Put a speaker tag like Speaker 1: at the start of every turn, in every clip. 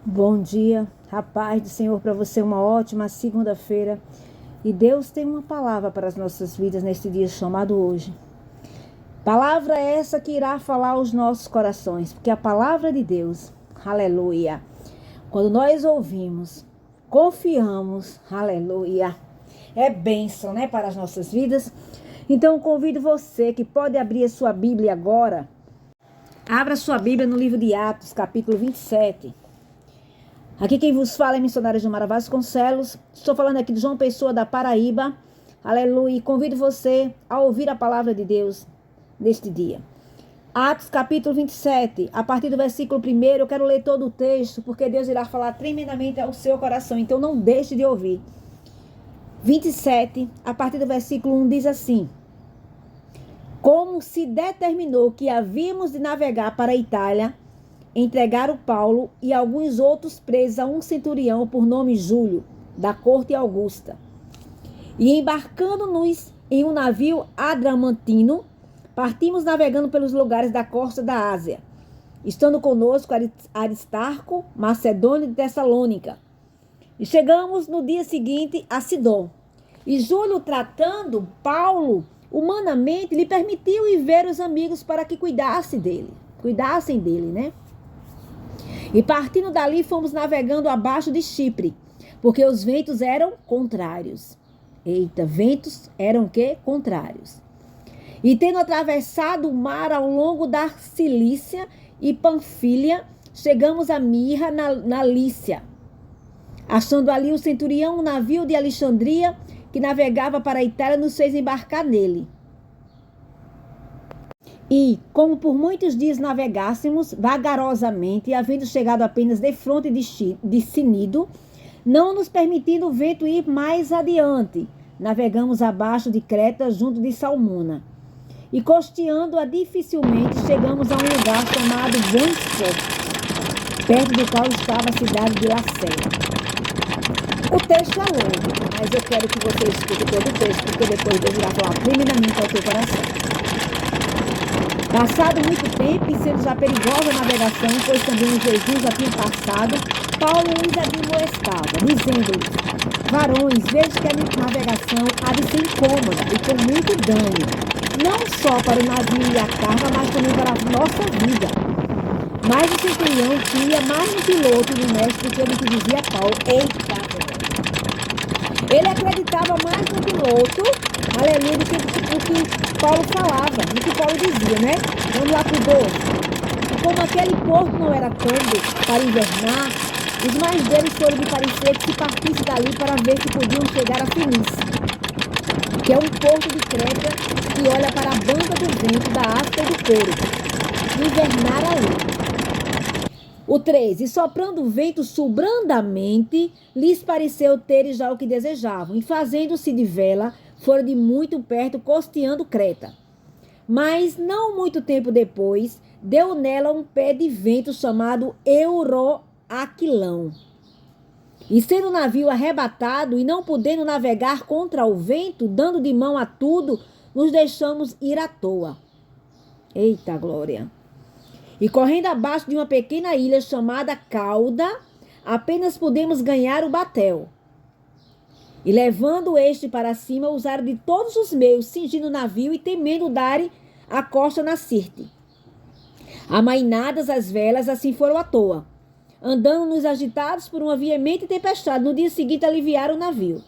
Speaker 1: Bom dia, a paz do Senhor para você, uma ótima segunda-feira. E Deus tem uma palavra para as nossas vidas neste dia chamado hoje. Palavra essa que irá falar aos nossos corações, porque a palavra de Deus, aleluia, quando nós ouvimos, confiamos, aleluia, é bênção, né, para as nossas vidas. Então convido você que pode abrir a sua Bíblia agora. Abra sua Bíblia no livro de Atos, capítulo 27. Aqui quem vos fala é missionária Gilmara Vasconcelos. Estou falando aqui de João Pessoa, da Paraíba. Aleluia. E convido você a ouvir a palavra de Deus neste dia. Atos capítulo 27, a partir do versículo 1, eu quero ler todo o texto, porque Deus irá falar tremendamente ao seu coração. Então não deixe de ouvir. 27, a partir do versículo 1, diz assim: Como se determinou que havíamos de navegar para a Itália, entregaram Paulo e alguns outros presos a um centurião por nome Júlio, da corte Augusta. E embarcando-nos em um navio adramantino, partimos navegando pelos lugares da costa da Ásia, estando conosco Aristarco, Macedônio de Tessalônica. E chegamos no dia seguinte a Sidom. E Júlio, tratando Paulo humanamente, lhe permitiu ir ver os amigos para que cuidassem dele, né? E partindo dali fomos navegando abaixo de Chipre, porque os ventos eram contrários. Eita, ventos eram o quê? Contrários. E tendo atravessado o mar ao longo da Cilícia e Panfilha, chegamos a Mirra, na Lícia. Achando ali o centurião, um navio de Alexandria, que navegava para a Itália, nos fez embarcar nele. E, como por muitos dias navegássemos vagarosamente, e havendo chegado apenas defronte de Cnido, não nos permitindo o vento ir mais adiante, navegamos abaixo de Creta, junto de Salmona. E costeando-a dificilmente, chegamos a um lugar chamado Bons Portos, perto do qual estava a cidade de Lacéia. O texto é longo, mas eu quero que você escute todo o texto, porque depois Deus irá falar primeiramente ao teu coração. Passado muito tempo, e sendo já perigosa a navegação, pois também os Jesus já tinham passado, Paulo os admoestava, dizendo-lhes: Varões, vejo que a navegação há de ser incômoda e com muito dano, não só para o navio e a carga, mas também para a nossa vida. Mas o centurião cria mais no piloto e no mestre do que ele que dizia a Paulo. Eita! Ele acreditava mais no piloto, aleluia, do que Paulo falava, do que Paulo dizia, né? Vamos lá pro 12. E como aquele porto não era cômodo para invernar, os mais deles foram de parecer que se partisse dali para ver se podiam chegar a Fenícia, que é um porto de Creta que olha para a banda do vento da África e do couro, e invernar ali. O 13, e soprando o vento sul brandamente, lhes pareceu ter já o que desejavam, e fazendo-se de vela, foram de muito perto, costeando Creta. Mas, não muito tempo depois, deu nela um pé de vento chamado Euroaquilão. E sendo o navio arrebatado, e não podendo navegar contra o vento, dando de mão a tudo, nos deixamos ir à toa. Eita glória! E correndo abaixo de uma pequena ilha chamada Cauda, apenas pudemos ganhar o batel. E levando este para cima, usaram de todos os meios, cingindo o navio e temendo dar a costa na Sirte. Amainadas as velas, assim foram à toa, andando-nos agitados por uma veemente tempestade. No dia seguinte aliviaram o navio.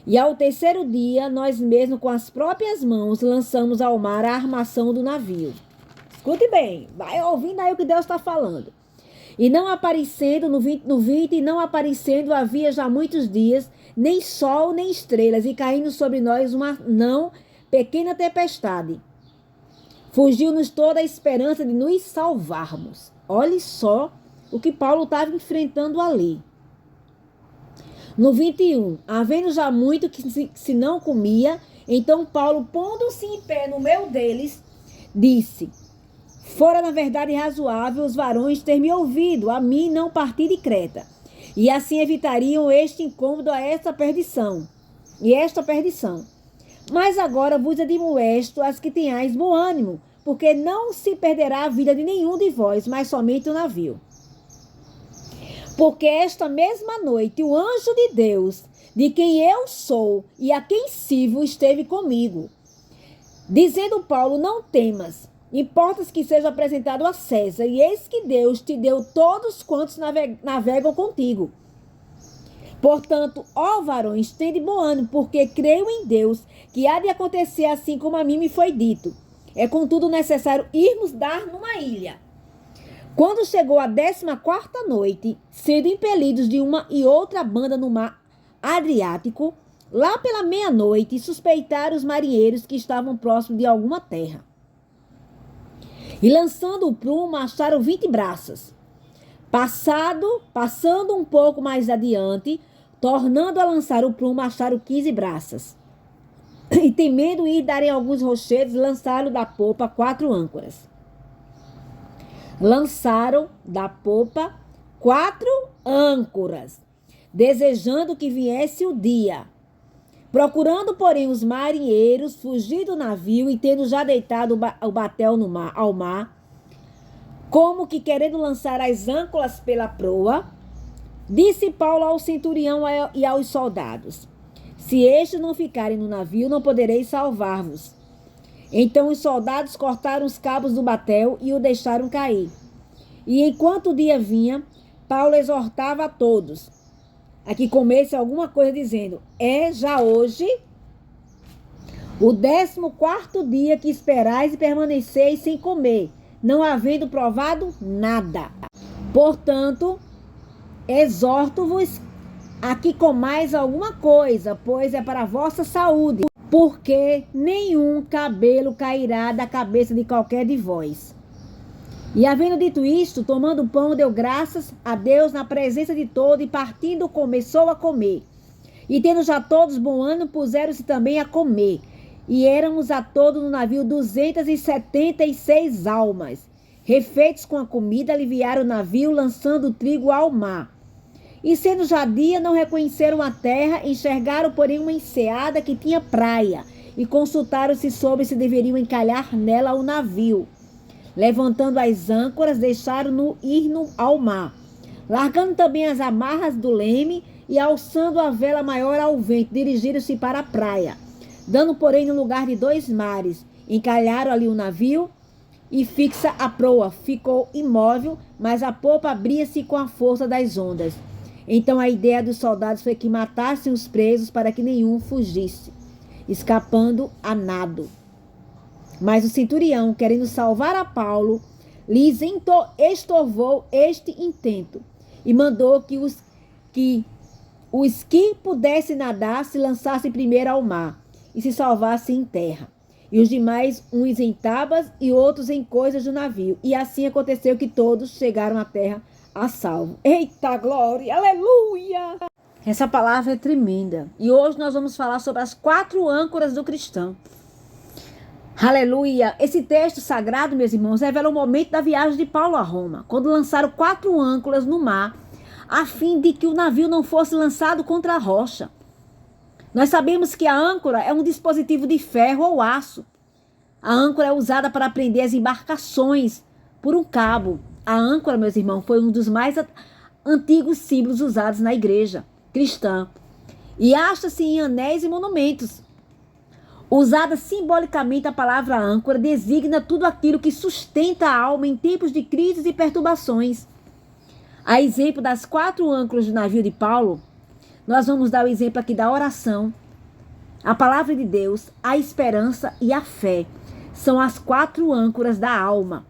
Speaker 1: E ao terceiro dia, nós mesmos com as próprias mãos lançamos ao mar a armação do navio. Escute bem, vai ouvindo aí o que Deus está falando. E não aparecendo, no 20, e não aparecendo havia já muitos dias, nem sol, nem estrelas, e caindo sobre nós uma não pequena tempestade. Fugiu-nos toda a esperança de nos salvarmos. Olhe só o que Paulo estava enfrentando ali. No 21, havendo já muito que se não comia, então Paulo, pondo-se em pé no meio deles, disse: Fora, na verdade, razoável os varões ter me ouvido, a mim não partir de Creta. E assim evitariam este incômodo a esta perdição. Mas agora vos admoesto as que tenhais bom ânimo, porque não se perderá a vida de nenhum de vós, mas somente o navio. Porque esta mesma noite o anjo de Deus, de quem eu sou e a quem sirvo, esteve comigo. Dizendo Paulo, não temas, importa que seja apresentado a César, e eis que Deus te deu todos quantos navegam contigo. Portanto, ó varões, tende bom ânimo, porque creio em Deus, que há de acontecer assim como a mim me foi dito. É contudo necessário irmos dar numa ilha. Quando chegou a 14ª noite, sendo impelidos de uma e outra banda no mar Adriático, lá pela meia-noite, suspeitaram os marinheiros que estavam próximos de alguma terra. E lançando o prumo, acharam 20 braças. Passando um pouco mais adiante, tornando a lançar o prumo, acharam 15 braças. E temendo ir darem alguns rochedos, lançaram da popa 4 âncoras. Lançaram da popa 4 âncoras, desejando que viesse o dia. Procurando, porém, os marinheiros fugir do navio e tendo já deitado o batel ao mar, como que querendo lançar as âncoras pela proa, disse Paulo ao centurião e aos soldados: se estes não ficarem no navio, não podereis salvar-vos. Então os soldados cortaram os cabos do batel e o deixaram cair. E enquanto o dia vinha, Paulo exortava a todos a que comesse alguma coisa, dizendo: é já hoje o 14º dia que esperais e permaneceis sem comer, não havendo provado nada. Portanto, exorto-vos a que comais alguma coisa, pois é para a vossa saúde, porque nenhum cabelo cairá da cabeça de qualquer de vós. E havendo dito isto, tomando o pão, deu graças a Deus na presença de todos, e partindo começou a comer. E tendo já todos bom ânimo, puseram-se também a comer. E éramos a todos no navio 276 almas. Refeitos com a comida, aliviaram o navio, lançando o trigo ao mar. E sendo já dia, não reconheceram a terra, enxergaram, porém, uma enseada que tinha praia, e consultaram-se sobre se deveriam encalhar nela o navio. Levantando as âncoras, deixaram-no ir ao mar, largando também as amarras do leme e alçando a vela maior ao vento, dirigiram-se para a praia. Dando, porém, no lugar de 2 mares, encalharam ali o navio, e fixa a proa ficou imóvel, mas a popa abria-se com a força das ondas. Então a ideia dos soldados foi que matassem os presos para que nenhum fugisse, escapando a nado. Mas o centurião, querendo salvar a Paulo, lhes estorvou este intento e mandou que os que pudessem nadar se lançassem primeiro ao mar e se salvassem em terra. E os demais, uns em tábuas e outros em coisas do navio. E assim aconteceu que todos chegaram à terra a salvo. Eita glória, aleluia! Essa palavra é tremenda. E hoje nós vamos falar sobre as 4 âncoras do cristão. Aleluia! Esse texto sagrado, meus irmãos, revela o momento da viagem de Paulo a Roma, quando lançaram 4 âncoras no mar, a fim de que o navio não fosse lançado contra a rocha. Nós sabemos que a âncora é um dispositivo de ferro ou aço. A âncora é usada para prender as embarcações por um cabo. A âncora, meus irmãos, foi um dos mais antigos símbolos usados na igreja cristã e acha-se em anéis e monumentos. Usada simbolicamente, a palavra âncora designa tudo aquilo que sustenta a alma em tempos de crises e perturbações. A exemplo das 4 âncoras do navio de Paulo, nós vamos dar o exemplo aqui da oração, a palavra de Deus, a esperança e a fé. São as 4 âncoras da alma,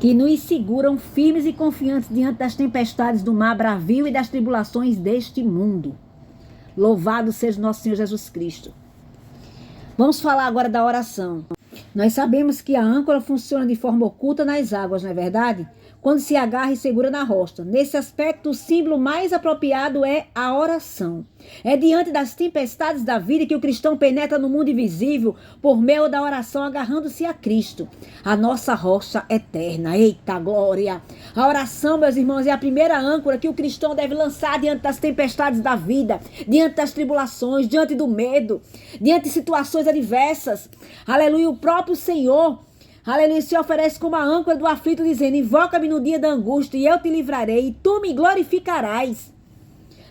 Speaker 1: que nos seguram firmes e confiantes diante das tempestades do mar bravio e das tribulações deste mundo. Louvado seja nosso Senhor Jesus Cristo. Vamos falar agora da oração. Nós sabemos que a âncora funciona de forma oculta nas águas, não é verdade? Quando se agarra e segura na rocha. Nesse aspecto, o símbolo mais apropriado é a oração. É diante das tempestades da vida que o cristão penetra no mundo invisível por meio da oração, agarrando-se a Cristo, a nossa rocha eterna. Eita glória! A oração, meus irmãos, é a primeira âncora que o cristão deve lançar diante das tempestades da vida, diante das tribulações, diante do medo, diante de situações adversas. Aleluia! O próprio Senhor, Aleluia, se oferece como a âncora do aflito, dizendo: invoca-me no dia da angústia, e eu te livrarei, e tu me glorificarás.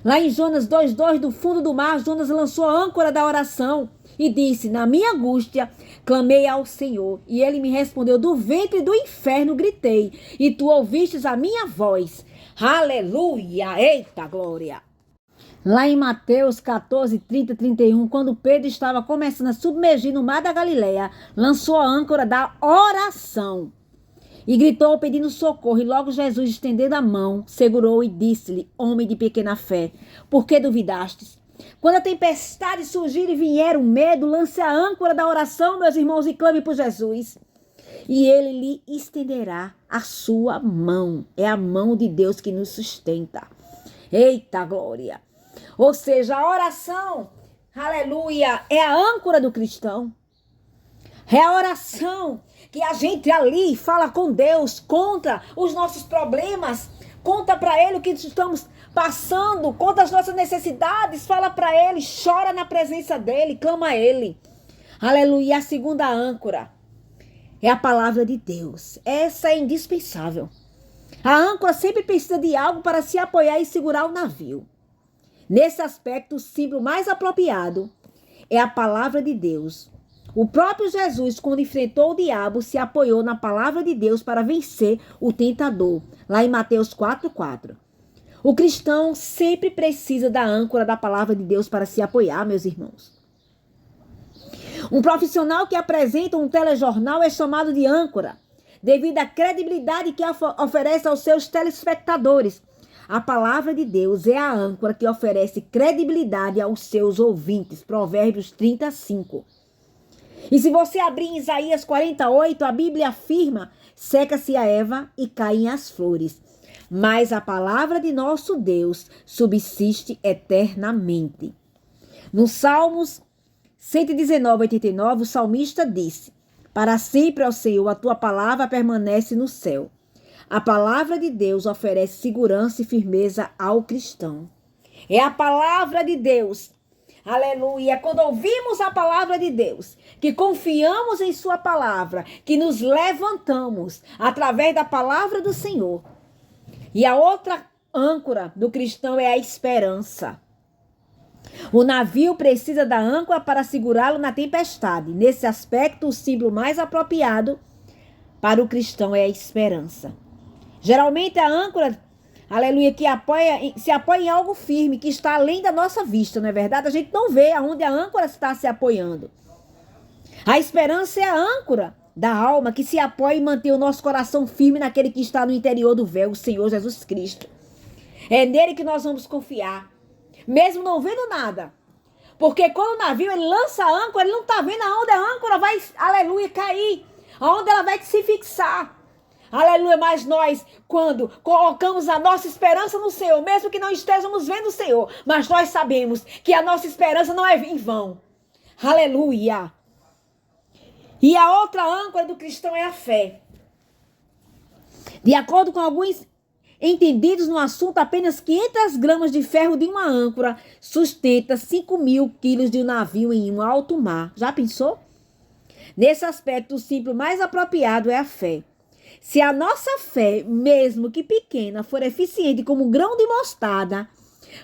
Speaker 1: Lá em Jonas 2:2, do fundo do mar, Jonas lançou a âncora da oração e disse: na minha angústia, clamei ao Senhor, e ele me respondeu: do ventre do inferno gritei, e tu ouvistes a minha voz. Aleluia! Eita glória! Lá em Mateus 14:30-31, quando Pedro estava começando a submergir no mar da Galileia, lançou a âncora da oração e gritou pedindo socorro, e logo Jesus, estendendo a mão, segurou e disse-lhe: homem de pequena fé, por que duvidastes? Quando a tempestade surgir e vier o medo, lance a âncora da oração, meus irmãos, e clame por Jesus, e ele lhe estenderá a sua mão. É a mão de Deus que nos sustenta. Eita glória! Ou seja, a oração, aleluia, é a âncora do cristão. É a oração que a gente ali fala com Deus, conta os nossos problemas, conta para Ele o que estamos passando, conta as nossas necessidades, fala para Ele, chora na presença dEle, clama a Ele. Aleluia. E a segunda âncora é a palavra de Deus. Essa é indispensável. A âncora sempre precisa de algo para se apoiar e segurar o navio. Nesse aspecto, o símbolo mais apropriado é a palavra de Deus. O próprio Jesus, quando enfrentou o diabo, se apoiou na palavra de Deus para vencer o tentador, lá em Mateus 4:4. O cristão sempre precisa da âncora da palavra de Deus para se apoiar, meus irmãos. Um profissional que apresenta um telejornal é chamado de âncora, devido à credibilidade que oferece aos seus telespectadores. A palavra de Deus é a âncora que oferece credibilidade aos seus ouvintes. Provérbios 35. E se você abrir em Isaías 48, a Bíblia afirma: seca-se a erva e caem as flores, mas a palavra de nosso Deus subsiste eternamente. No Salmos 119:89, o salmista disse: para sempre, ó Senhor, a tua palavra permanece no céu. A palavra de Deus oferece segurança e firmeza ao cristão. É a palavra de Deus. Aleluia. Quando ouvimos a palavra de Deus, que confiamos em sua palavra, que nos levantamos através da palavra do Senhor. E a outra âncora do cristão é a esperança. O navio precisa da âncora para segurá-lo na tempestade. Nesse aspecto, o símbolo mais apropriado para o cristão é a esperança. Geralmente a âncora, aleluia, que se apoia em algo firme, que está além da nossa vista, não é verdade? A gente não vê aonde a âncora está se apoiando. A esperança é a âncora da alma que se apoia e mantém o nosso coração firme naquele que está no interior do véu, o Senhor Jesus Cristo. É nele que nós vamos confiar, mesmo não vendo nada. Porque quando o navio ele lança a âncora, ele não está vendo aonde a âncora vai, aleluia, cair, aonde ela vai se fixar. Aleluia, mas nós, quando colocamos a nossa esperança no Senhor, mesmo que não estejamos vendo o Senhor, mas nós sabemos que a nossa esperança não é em vão. Aleluia. E a outra âncora do cristão é a fé. De acordo com alguns entendidos no assunto, apenas 500 gramas de ferro de uma âncora sustenta 5.000 quilos de um navio em um alto mar. Já pensou? Nesse aspecto, o símbolo mais apropriado é a fé. Se a nossa fé, mesmo que pequena, for eficiente como um grão de mostarda,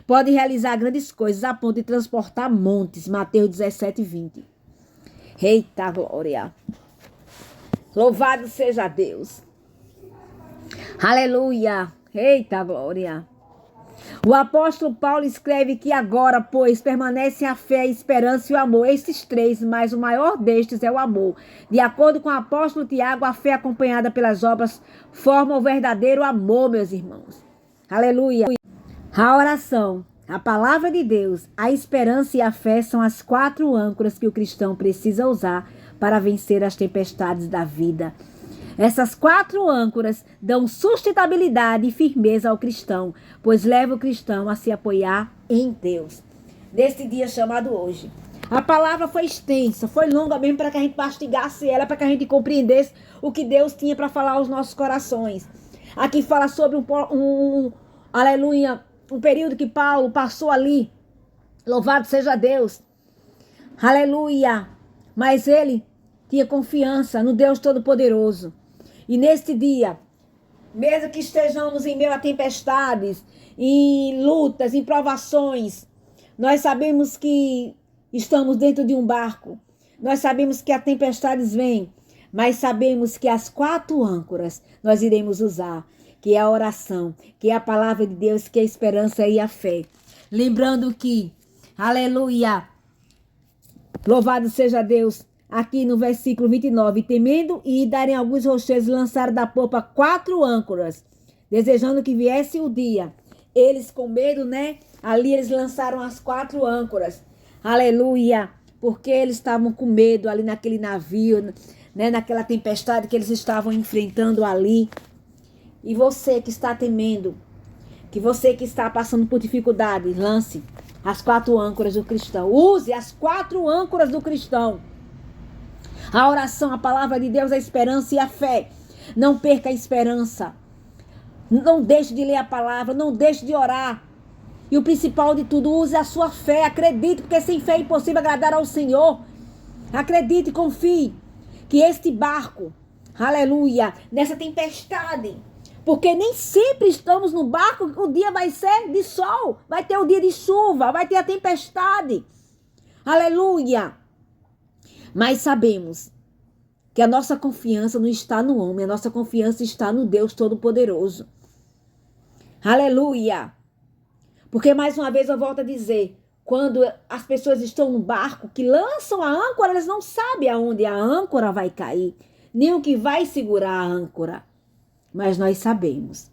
Speaker 1: pode realizar grandes coisas a ponto de transportar montes. Mateus 17:20. Eita glória! Louvado seja Deus! Aleluia! Eita glória! O apóstolo Paulo escreve que agora, pois, permanecem a fé, a esperança e o amor. Esses três, mas o maior destes é o amor. De acordo com o apóstolo Tiago, a fé acompanhada pelas obras forma o verdadeiro amor, meus irmãos. Aleluia. A oração, a palavra de Deus, a esperança e a fé são as 4 âncoras que o cristão precisa usar para vencer as tempestades da vida. Essas 4 âncoras dão sustentabilidade e firmeza ao cristão, pois leva o cristão a se apoiar em Deus. Neste dia chamado hoje. A palavra foi extensa, foi longa mesmo para que a gente mastigasse ela, para que a gente compreendesse o que Deus tinha para falar aos nossos corações. Aqui fala sobre aleluia, um período que Paulo passou ali. Louvado seja Deus. Aleluia. Mas ele Tenha confiança no Deus Todo-Poderoso. E neste dia, mesmo que estejamos em meio a tempestades, em lutas, em provações, nós sabemos que estamos dentro de um barco. Nós sabemos que as tempestades vêm, mas sabemos que as 4 âncoras nós iremos usar, que é a oração, que é a palavra de Deus, que é a esperança e a fé. Lembrando que, aleluia, louvado seja Deus, aqui no versículo 29, temendo e darem alguns rocheiros, lançaram da popa 4 âncoras, desejando que viesse o dia. Eles com medo, né? Ali eles lançaram as 4 âncoras. Aleluia! Porque eles estavam com medo ali naquele navio, né? Naquela tempestade que eles estavam enfrentando ali. E você que está temendo, que você que está passando por dificuldade, lance as 4 âncoras do cristão. Use as 4 âncoras do cristão. A oração, a palavra de Deus, a esperança e a fé. Não perca a esperança. Não deixe de ler a palavra, não deixe de orar. E o principal de tudo, use a sua fé. Acredite, porque sem fé é impossível agradar ao Senhor. Acredite e confie que este barco, aleluia, nessa tempestade, porque nem sempre estamos no barco, o dia vai ser de sol, vai ter o dia de chuva, vai ter a tempestade. Aleluia. Mas sabemos que a nossa confiança não está no homem, a nossa confiança está no Deus Todo-Poderoso. Aleluia. Porque mais uma vez eu volto a dizer, quando as pessoas estão no barco que lançam a âncora, elas não sabem aonde a âncora vai cair, nem o que vai segurar a âncora. Mas nós sabemos,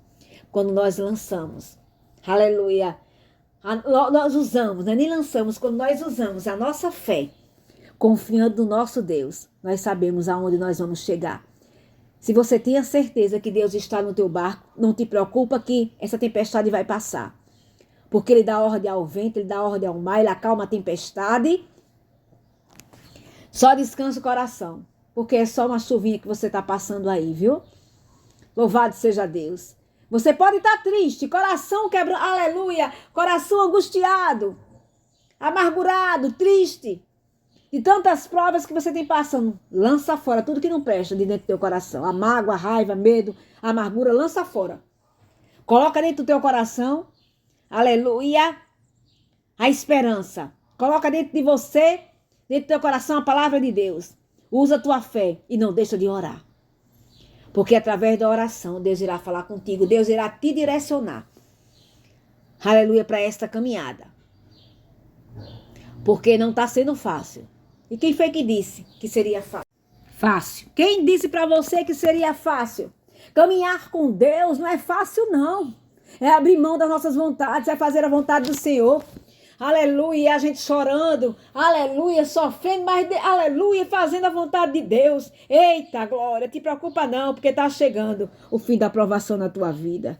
Speaker 1: quando nós lançamos, aleluia, nós usamos, né? Nem lançamos, quando nós usamos a nossa fé, confiando no nosso Deus, nós sabemos aonde nós vamos chegar. Se você tem a certeza que Deus está no teu barco, não te preocupa que essa tempestade vai passar. Porque Ele dá ordem ao vento, Ele dá ordem ao mar, Ele acalma a tempestade. Só descansa o coração, porque é só uma chuvinha que você está passando aí, viu? Louvado seja Deus. Você pode estar triste, coração quebrado, aleluia, coração angustiado, amargurado, triste, de tantas provas que você tem passando. Lança fora tudo que não presta de dentro do teu coração. A mágoa, a raiva, medo, a amargura, lança fora. Coloca dentro do teu coração, aleluia, a esperança. Coloca dentro de você, dentro do teu coração, a palavra de Deus. Usa a tua fé e não deixa de orar. Porque através da oração, Deus irá falar contigo, Deus irá te direcionar. Aleluia, para esta caminhada. Porque não está sendo fácil. E quem foi que disse que seria fácil? Fácil. Quem disse para você que seria fácil? Caminhar com Deus não é fácil, não. É abrir mão das nossas vontades, é fazer a vontade do Senhor. Aleluia, a gente chorando, aleluia, sofrendo, mas aleluia, fazendo a vontade de Deus. Eita, glória, te preocupa não, porque está chegando o fim da provação na tua vida.